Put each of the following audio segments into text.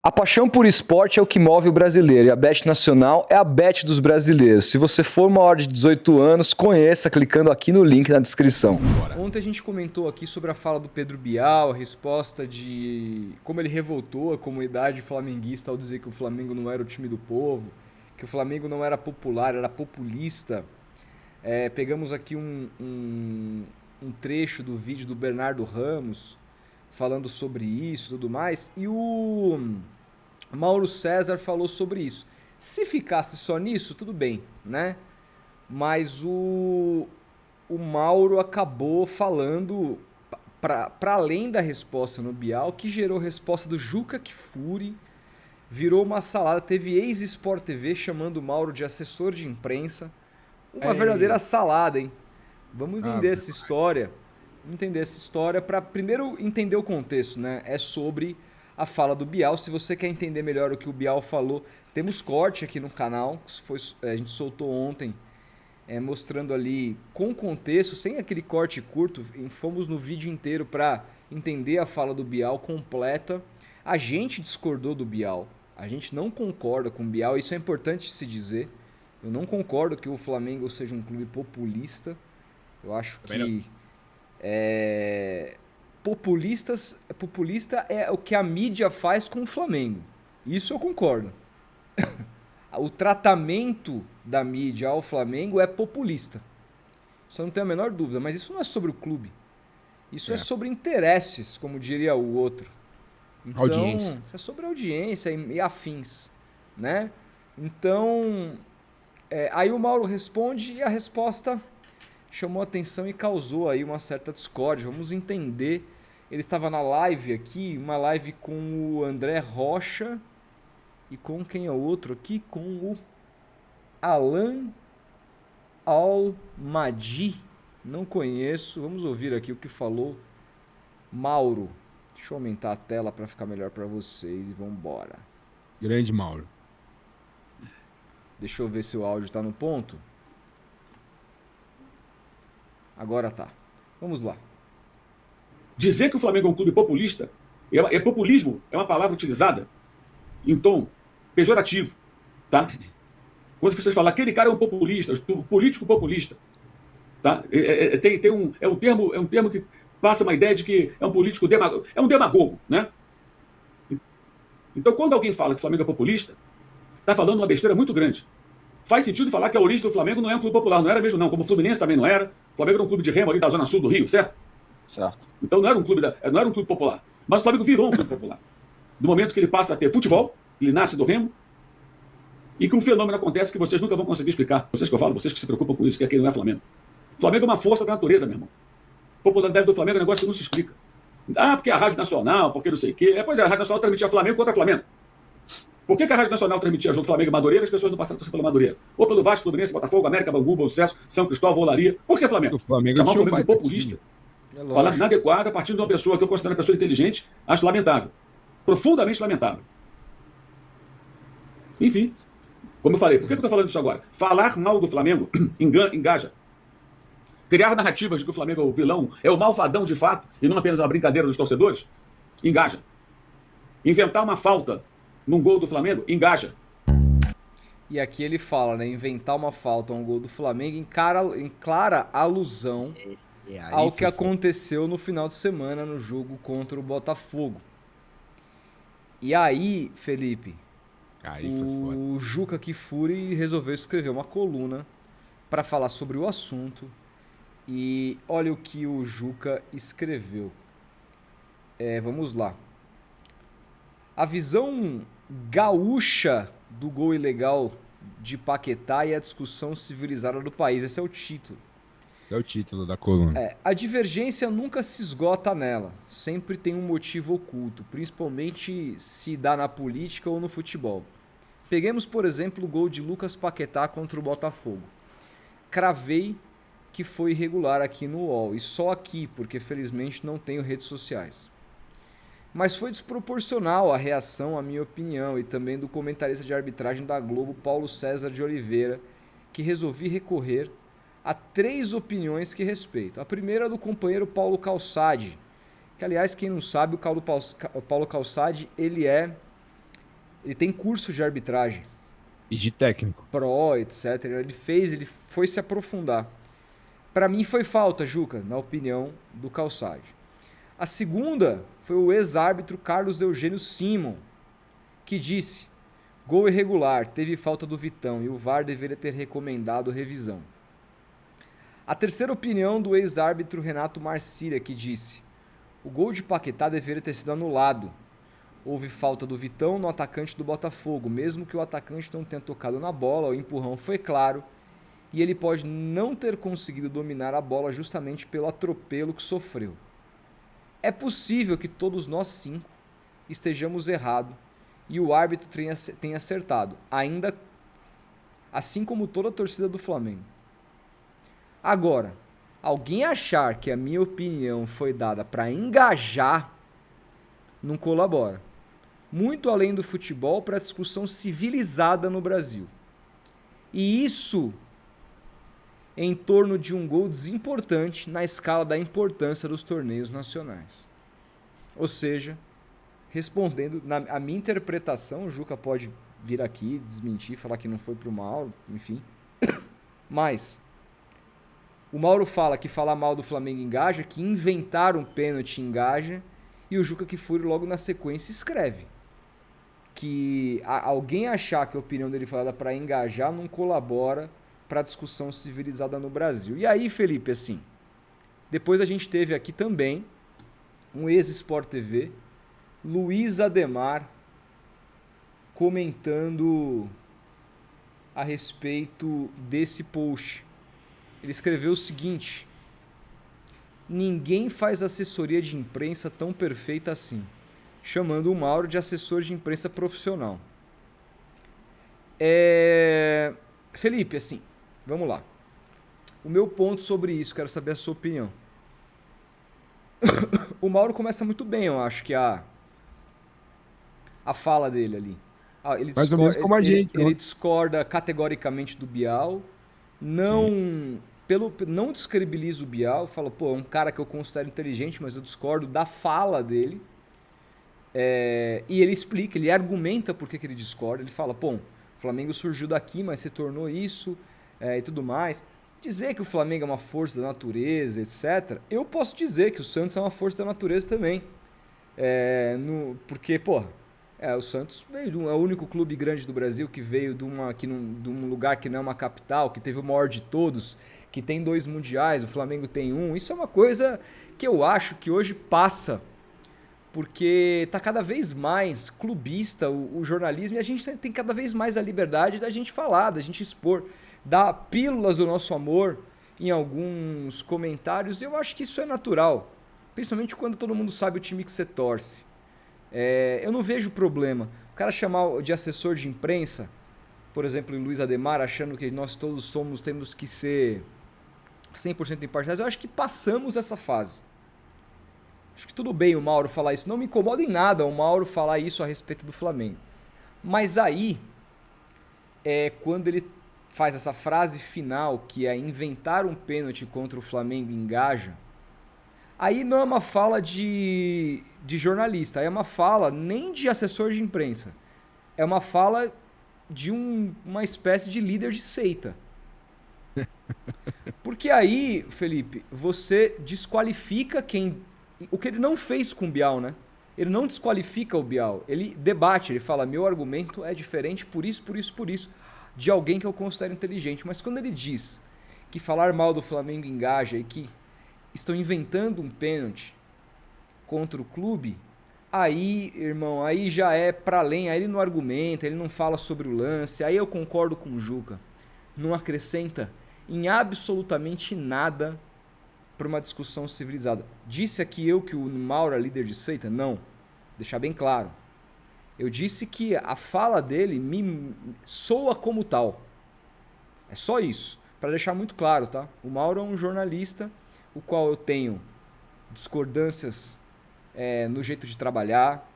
A paixão por esporte é o que move o brasileiro e a Bet Nacional é a bet dos brasileiros. Se você for maior de 18 anos, conheça clicando aqui no link na descrição. Ontem a gente comentou aqui sobre a fala do Pedro Bial, a resposta de como ele revoltou a comunidade flamenguista ao dizer que o Flamengo não era o time do povo, que o Flamengo não era popular, era populista. Pegamos aqui um trecho do vídeo do Bernardo Ramos falando sobre isso e tudo mais, e o Mauro César falou sobre isso. Se ficasse só nisso, tudo bem, né? Mas o Mauro acabou falando para além da resposta no Bial, que gerou resposta do Juca Kfouri, virou uma salada. Teve ex-Sport TV chamando o Mauro de assessor de imprensa. Uma verdadeira salada, hein? Vamos entender essa história. Vamos entender essa história para primeiro entender o contexto, né? É sobre a fala do Bial. Se você quer entender melhor o que o Bial falou, temos corte aqui no canal, que a gente soltou ontem, mostrando ali com contexto, sem aquele corte curto. Fomos no vídeo inteiro para entender a fala do Bial completa. A gente discordou do Bial, a gente não concorda com o Bial, isso é importante se dizer. Eu não concordo que o Flamengo seja um clube populista. Eu acho que populista é o que a mídia faz com o Flamengo. Isso eu concordo. O tratamento da mídia ao Flamengo é populista. Isso eu não tenho a menor dúvida. Mas isso não é sobre o clube. Isso é sobre interesses, como diria o outro. Então, audiência. Isso é sobre audiência e afins, né? Então, aí o Mauro responde e a resposta chamou atenção e causou aí uma certa discórdia. Vamos entender. Ele estava na live aqui, uma live com o André Rocha e com quem é o outro aqui? Com o Alan Almadi. Não conheço. Vamos ouvir aqui o que falou Mauro. Deixa eu aumentar a tela para ficar melhor para vocês e vamos embora. Grande Mauro. Deixa eu ver se o áudio está no ponto. Agora tá. Vamos lá. Dizer que o Flamengo é um clube populista, populismo é uma palavra utilizada em tom pejorativo, tá? Quando as pessoas falam aquele cara é um populista, um político populista, tá? É um termo que passa uma ideia de que é um político demagogo, é um demagogo, né? Então, quando alguém fala que o Flamengo é populista, está falando uma besteira muito grande. Faz sentido falar que a origem do Flamengo não é um clube popular, não era mesmo não, como o Fluminense também não era. O Flamengo era um clube de remo ali da zona sul do Rio, certo? Certo. Então não era um clube popular. Mas o Flamengo virou um clube popular. Do momento que ele passa a ter futebol, ele nasce do remo, e que um fenômeno acontece que vocês nunca vão conseguir explicar. Vocês que eu falo, vocês que se preocupam com isso, que aqui não é Flamengo. O Flamengo é uma força da natureza, meu irmão. A popularidade do Flamengo é um negócio que não se explica. Ah, porque a Rádio Nacional, porque não sei o quê. Pois é, a Rádio Nacional transmitia Flamengo contra Flamengo. Por que a Rádio Nacional transmitia jogo Flamengo e Madureira e as pessoas não passaram a torcer pela Madureira? Ou pelo Vasco, Fluminense, Botafogo, América, Bangu, Bom Sucesso, São Cristóvão, Olaria. Por que Flamengo? O Flamengo chamar o tinha Flamengo de populista. Falar inadequado a partir de uma pessoa que eu considero uma pessoa inteligente, acho lamentável. Profundamente lamentável. Enfim, como eu falei, por que eu estou falando isso agora? Falar mal do Flamengo engaja. Criar narrativas de que o Flamengo é o vilão, é o malvadão de fato, e não apenas uma brincadeira dos torcedores, engaja. Inventar uma falta num gol do Flamengo, engaja. E aqui ele fala, né? Inventar uma falta a um gol do Flamengo em clara alusão ao que aconteceu no final de semana no jogo contra o Botafogo. E aí, Felipe, o Juca Kfouri resolveu escrever uma coluna para falar sobre o assunto. E olha o que o Juca escreveu. Vamos lá. A visão gaúcha do gol ilegal de Paquetá e a discussão civilizada do país. Esse é o título. É o título da coluna. A divergência nunca se esgota nela. Sempre tem um motivo oculto, principalmente se dá na política ou no futebol. Peguemos, por exemplo, o gol de Lucas Paquetá contra o Botafogo. Cravei que foi irregular aqui no UOL, e só aqui, porque felizmente não tenho redes sociais. Mas foi desproporcional a reação, à minha opinião, e também do comentarista de arbitragem da Globo, Paulo César de Oliveira, que resolvi recorrer a 3 opiniões que respeito. A primeira é do companheiro Paulo Calçade, que, aliás, quem não sabe, o Paulo Calçade, ele é Ele tem curso de arbitragem. E de técnico. Pro, etc. Ele foi se aprofundar. Para mim foi falta, Juca, na opinião do Calçade. A segunda foi o ex-árbitro Carlos Eugênio Simon, que disse: gol irregular, teve falta do Vitão e o VAR deveria ter recomendado revisão. A terceira opinião do ex-árbitro Renato Marcília, que disse: o gol de Paquetá deveria ter sido anulado. Houve falta do Vitão no atacante do Botafogo, mesmo que o atacante não tenha tocado na bola, o empurrão foi claro e ele pode não ter conseguido dominar a bola justamente pelo atropelo que sofreu. É possível que todos nós 5 estejamos errados e o árbitro tenha acertado, ainda assim como toda a torcida do Flamengo. Agora, alguém achar que a minha opinião foi dada para engajar, não colabora. Muito além do futebol para a discussão civilizada no Brasil. E isso em torno de um gol desimportante na escala da importância dos torneios nacionais. Ou seja, respondendo, a minha interpretação, o Juca pode vir aqui, desmentir, falar que não foi pro Mauro, enfim. Mas o Mauro fala que falar mal do Flamengo engaja, que inventar um pênalti engaja, e o Juca Kfouri logo na sequência escreve que alguém achar que a opinião dele falada para engajar não colabora para a discussão civilizada no Brasil. E aí, Felipe, assim, depois a gente teve aqui também um ex-Sport TV, Luiz Ademar, comentando a respeito desse post. Ele escreveu o seguinte: ninguém faz assessoria de imprensa tão perfeita assim, chamando o Mauro de assessor de imprensa profissional. Felipe, assim, vamos lá. O meu ponto sobre isso, quero saber a sua opinião. O Mauro começa muito bem, eu acho que a fala dele ali. Mais ou menos como a gente. Ele discorda categoricamente do Bial, não descredibiliza o Bial, fala, pô, é um cara que eu considero inteligente, mas eu discordo da fala dele. E ele explica, ele argumenta por que ele discorda. Ele fala, pô, o Flamengo surgiu daqui, mas se tornou isso e tudo mais. Dizer que o Flamengo é uma força da natureza, etc. Eu posso dizer que o Santos é uma força da natureza também. Porque, pô, o Santos é o único clube grande do Brasil que veio de um lugar que não é uma capital, que teve o maior de todos, que tem 2 mundiais, o Flamengo tem 1. Isso é uma coisa que eu acho que hoje passa, porque está cada vez mais clubista o jornalismo, e a gente tem cada vez mais a liberdade da gente falar, da gente expor, dar pílulas do nosso amor em alguns comentários. Eu acho que isso é natural, principalmente quando todo mundo sabe o time que você torce. Eu não vejo problema. O cara chamar de assessor de imprensa, por exemplo, em Luiz Ademar, achando que nós todos temos que ser 100% imparciais, eu acho que passamos essa fase. Acho que tudo bem o Mauro falar isso. Não me incomoda em nada o Mauro falar isso a respeito do Flamengo. Mas aí, quando ele faz essa frase final, que é inventar um pênalti contra o Flamengo engaja, aí não é uma fala de jornalista, é uma fala nem de assessor de imprensa. É uma fala de uma espécie de líder de seita. Porque aí, Felipe, você desqualifica o que ele não fez com o Bial, né? Ele não desqualifica o Bial. Ele debate, ele fala, meu argumento é diferente por isso, de alguém que eu considero inteligente. Mas quando ele diz que falar mal do Flamengo engaja e que estão inventando um pênalti contra o clube, aí, irmão, aí já é pra além, aí ele não argumenta, ele não fala sobre o lance, aí eu concordo com o Juca. Não acrescenta em absolutamente nada para uma discussão civilizada. Disse aqui eu que o Mauro é líder de seita? Não. Deixar bem claro. Eu disse que a fala dele me soa como tal. É só isso. Para deixar muito claro, tá? O Mauro é um jornalista, o qual eu tenho discordâncias no jeito de trabalhar,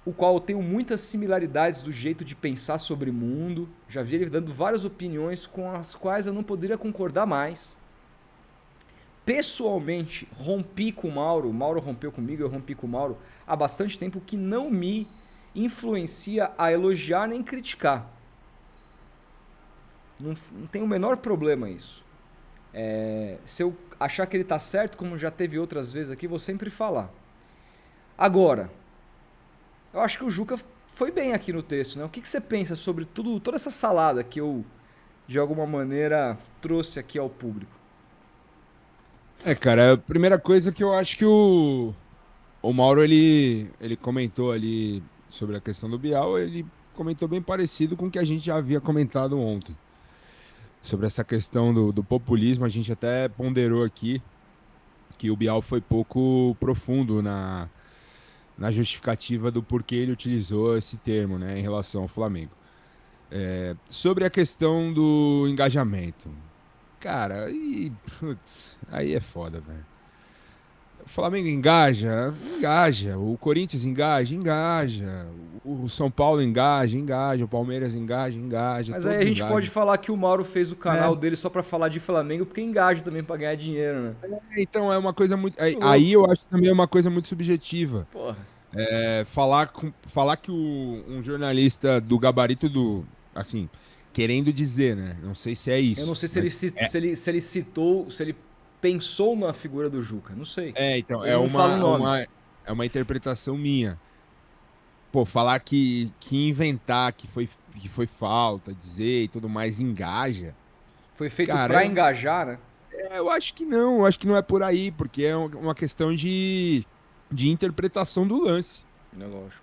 o qual eu tenho muitas similaridades do jeito de pensar sobre o mundo. Já vi ele dando várias opiniões com as quais eu não poderia concordar mais. Pessoalmente, rompi com o Mauro rompeu comigo, eu rompi com o Mauro há bastante tempo, que não me influencia a elogiar nem criticar. Não tem o menor problema isso. Se eu achar que ele tá certo, como já teve outras vezes aqui, vou sempre falar. Agora, eu acho que o Juca foi bem aqui no texto, né? O que você pensa sobre toda essa salada que eu, de alguma maneira, trouxe aqui ao público? Cara, a primeira coisa que eu acho que o Mauro, ele comentou ali sobre a questão do Bial, ele comentou bem parecido com o que a gente já havia comentado ontem. Sobre essa questão do populismo, a gente até ponderou aqui que o Bial foi pouco profundo na justificativa do porquê ele utilizou esse termo, né, em relação ao Flamengo. Sobre a questão do engajamento. Cara, aí é foda, velho. O Flamengo engaja. O Corinthians engaja. O São Paulo engaja. O Palmeiras engaja. Mas aí a gente pode falar que o Mauro fez o canal dele só pra falar de Flamengo, porque engaja também pra ganhar dinheiro, né? Então é uma coisa muito... Aí eu acho também uma coisa muito subjetiva. Porra. Falar que um jornalista do gabarito do... Assim, querendo dizer, né? Não sei se é isso. Eu não sei se ele citou, se ele pensou na figura do Juca, não sei. Então, é uma interpretação minha. Pô, falar que inventar que foi falta, dizer e tudo mais, engaja. Foi feito pra engajar, né? Eu acho que não é por aí, porque é uma questão de interpretação do lance. Lógico.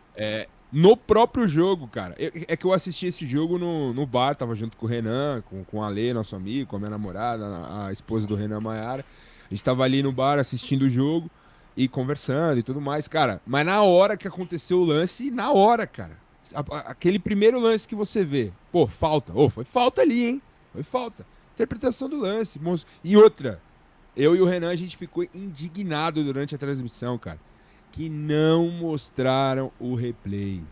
No próprio jogo, cara. É que eu assisti esse jogo no bar, tava junto com o Renan, com o Ale, nosso amigo, com a minha namorada, a esposa do Renan, Maiara. A gente tava ali no bar assistindo o jogo e conversando e tudo mais, cara. Mas na hora que aconteceu o lance, na hora, cara. Aquele primeiro lance que você vê, pô, falta. Foi falta ali, hein? Foi falta. Interpretação do lance, moço. E outra, eu e o Renan, a gente ficou indignado durante a transmissão, cara. Que não mostraram o replay.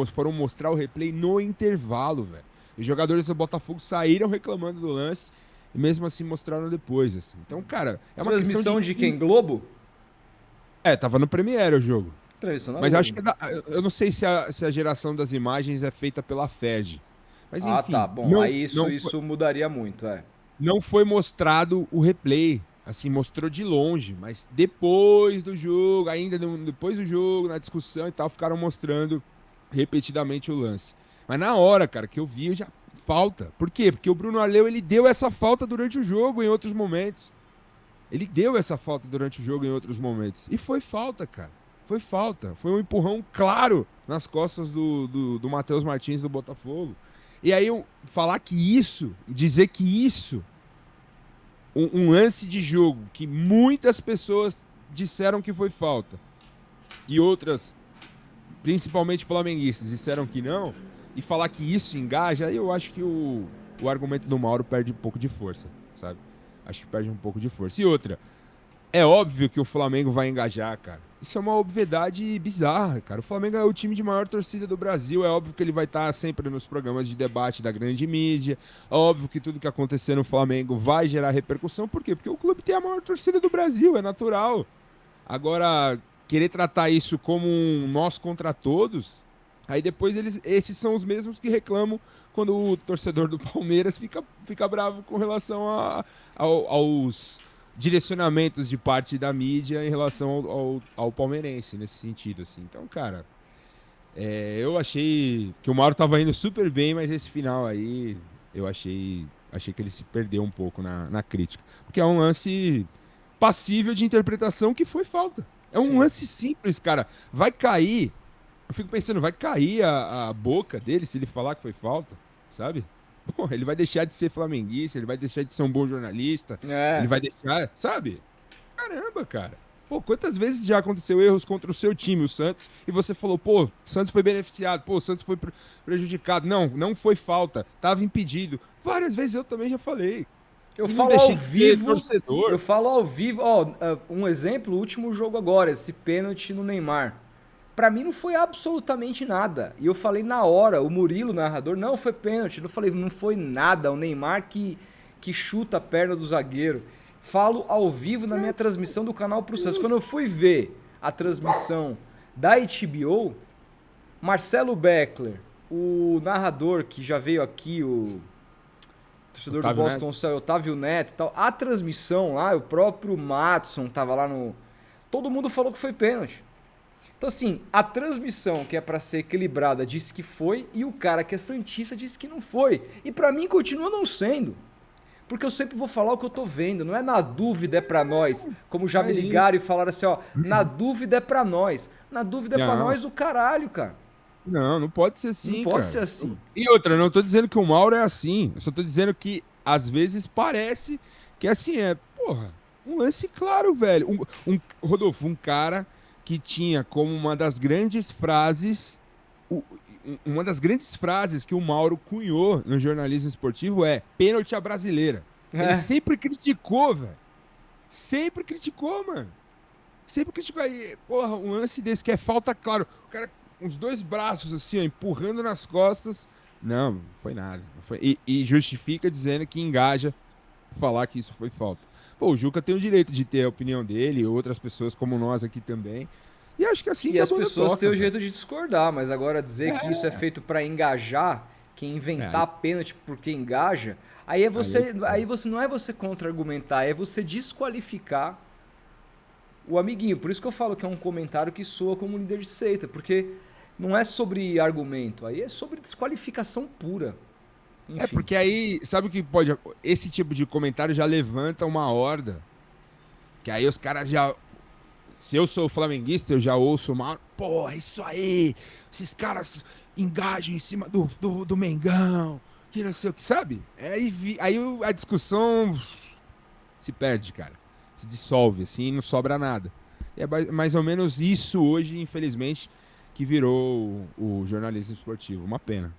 Foram mostrar o replay no intervalo, velho. Os jogadores do Botafogo saíram reclamando do lance e mesmo assim mostraram depois, assim. Então, cara, é uma transmissão de quem? Globo? Tava no Premiere o jogo. Transmissão Mas acho que eu não sei se a geração das imagens é feita pela FED. Mas enfim. Tá, bom. Aí isso mudaria muito, Não foi mostrado o replay. Assim, mostrou de longe, mas depois do jogo, depois do jogo, na discussão e tal, ficaram mostrando repetidamente o lance. Mas na hora, cara, que eu vi, já falta. Por quê? Porque o Bruno Arleu, ele deu essa falta durante o jogo em outros momentos. Ele deu essa falta durante o jogo em outros momentos. E foi falta, cara. Foi falta. Foi um empurrão claro nas costas do Matheus Martins do Botafogo. E aí, falar que dizer que isso... Um lance de jogo que muitas pessoas disseram que foi falta e outras, principalmente flamenguistas, disseram que não, e falar que isso engaja, aí eu acho que o argumento do Mauro perde um pouco de força, sabe? Acho que perde um pouco de força. E outra, é óbvio que o Flamengo vai engajar, cara. Isso é uma obviedade bizarra, cara. O Flamengo é o time de maior torcida do Brasil. É óbvio que ele vai estar sempre nos programas de debate da grande mídia. É óbvio que tudo que acontecer no Flamengo vai gerar repercussão. Por quê? Porque o clube tem a maior torcida do Brasil, é natural. Agora, querer tratar isso como um nós contra todos, aí depois esses são os mesmos que reclamam quando o torcedor do Palmeiras fica bravo com relação aos direcionamentos de parte da mídia em relação ao palmeirense nesse sentido, assim. Então, cara, eu achei que o Mauro tava indo super bem, mas esse final aí eu achei que ele se perdeu um pouco na crítica, porque é um lance passível de interpretação que foi falta. É um lance simples, cara. Vai cair, eu fico pensando, vai cair a boca dele se ele falar que foi falta, sabe? Pô, ele vai deixar de ser flamenguista, ele vai deixar de ser um bom jornalista, ele vai deixar, sabe? Caramba, cara. Pô, quantas vezes já aconteceu erros contra o seu time, o Santos, e você falou, pô, o Santos foi beneficiado, pô, o Santos foi prejudicado. Não foi falta, tava impedido. Várias vezes eu também já falei. Eu falo ao vivo, um exemplo, o último jogo agora, esse pênalti no Neymar. Pra mim não foi absolutamente nada. E eu falei na hora, o Murilo, narrador, não, foi pênalti. Eu falei, não foi nada. O Neymar que chuta a perna do zagueiro. Falo ao vivo na minha transmissão do canal pro Santos. Quando eu fui ver a transmissão da HBO, Marcelo Beckler, o narrador que já veio aqui, o torcedor Otávio do Boston, Otávio Neto e tal, a transmissão lá, o próprio Matson tava lá no... Todo mundo falou que foi pênalti. Então assim, a transmissão que é pra ser equilibrada disse que foi e o cara que é santista disse que não foi. E pra mim continua não sendo. Porque eu sempre vou falar o que eu tô vendo, não é na dúvida é pra nós. Como já me ligaram e falaram assim, ó, na dúvida é pra nós. Na dúvida é pra Não. nós o caralho, cara. Não pode ser assim, Não pode cara. ser assim. E outra, eu não tô dizendo que o Mauro é assim. Eu só tô dizendo que, às vezes, parece que assim é. Porra, um lance claro, velho. Rodolfo, um cara que tinha como uma das grandes frases. Uma das grandes frases que o Mauro cunhou no jornalismo esportivo é pênalti à brasileira. Ele sempre criticou, velho. Sempre criticou, mano. Sempre criticou. Aí, porra, um lance desse que é falta, claro. O cara, uns dois braços assim, ó, empurrando nas costas. Não foi nada. Não foi. E justifica dizendo que engaja falar que isso foi falta. Pô, o Juca tem o direito de ter a opinião dele, e outras pessoas como nós aqui também. E acho que assim E que a as banda pessoas toca, têm o velho. jeito de discordar, mas agora dizer que isso é feito pra engajar, que inventar pênalti porque engaja, aí você não é você contra-argumentar, é você desqualificar o amiguinho. Por isso que eu falo que é um comentário que soa como líder de seita, porque não é sobre argumento, aí é sobre desqualificação pura. Enfim. É, porque aí, sabe o que pode. Esse tipo de comentário já levanta uma horda. Que aí os caras já. Se eu sou flamenguista, eu já ouço mal. Pô, é isso aí. Esses caras engajam em cima do Mengão. Que não sei o que, sabe? Aí a discussão se perde, cara. Se dissolve, assim, e não sobra nada. E é mais ou menos isso hoje, infelizmente, que virou o jornalismo esportivo. Uma pena.